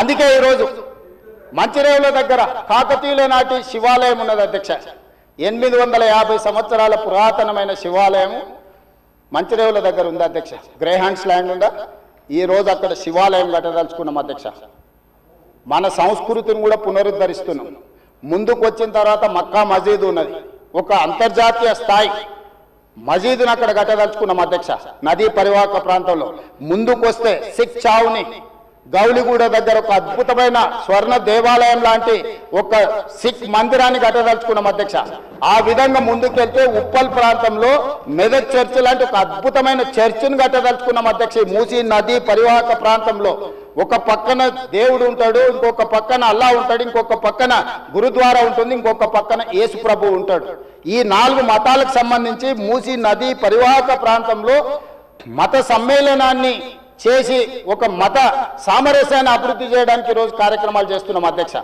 అందుకే ఈరోజు మంచిరేవుల దగ్గర కాకతీయుల నాటి శివాలయం ఉన్నది అధ్యక్ష. 850 సంవత్సరాల పురాతనమైన శివాలయం మంచిరేవుల దగ్గర ఉంది అధ్యక్ష. గ్రేహాండ్స్ ల్యాండ్ ఉందా, ఈరోజు అక్కడ శివాలయం కట్టదలుచుకున్నాం అధ్యక్ష. మన సంస్కృతిని కూడా పునరుద్ధరిస్తున్నాం. ముందుకు వచ్చిన తర్వాత మక్కా మసీదు ఉన్నది, ఒక అంతర్జాతీయ స్థాయి మసీదును అక్కడ కట్టదలుచుకున్నాం అధ్యక్ష. నదీ పరివాహక ప్రాంతంలో ముందుకు వస్తే సిక్ చావుని గౌలిగూడ దగ్గర ఒక అద్భుతమైన స్వర్ణ దేవాలయం లాంటి ఒక సిక్ మందిరాన్ని కట్టదలుచుకున్నాం అధ్యక్ష. ఆ విధంగా ముందుకెళ్తే ఉప్పల్ ప్రాంతంలో మెదక్ చర్చ్ లాంటి ఒక అద్భుతమైన చర్చిని కట్టదలుచుకున్నాం అధ్యక్ష. మూసీ నదీ పరివాహక ప్రాంతంలో ఒక పక్కన దేవుడు ఉంటాడు, ఇంకొక పక్కన అల్లా ఉంటాడు, ఇంకొక పక్కన గురుద్వారా ఉంటుంది, ఇంకొక పక్కన యేసు ప్రభు ఉంటాడు. ఈ 4 మతాలకు సంబంధించి మూసీ నదీ పరివాహక ప్రాంతంలో మత సమ్మేళనాన్ని చేసి ఒక మత సామరస్యాన్ని అభివృద్ధి చేయడానికి ఈరోజు కార్యక్రమాలు చేస్తున్నాం అధ్యక్ష.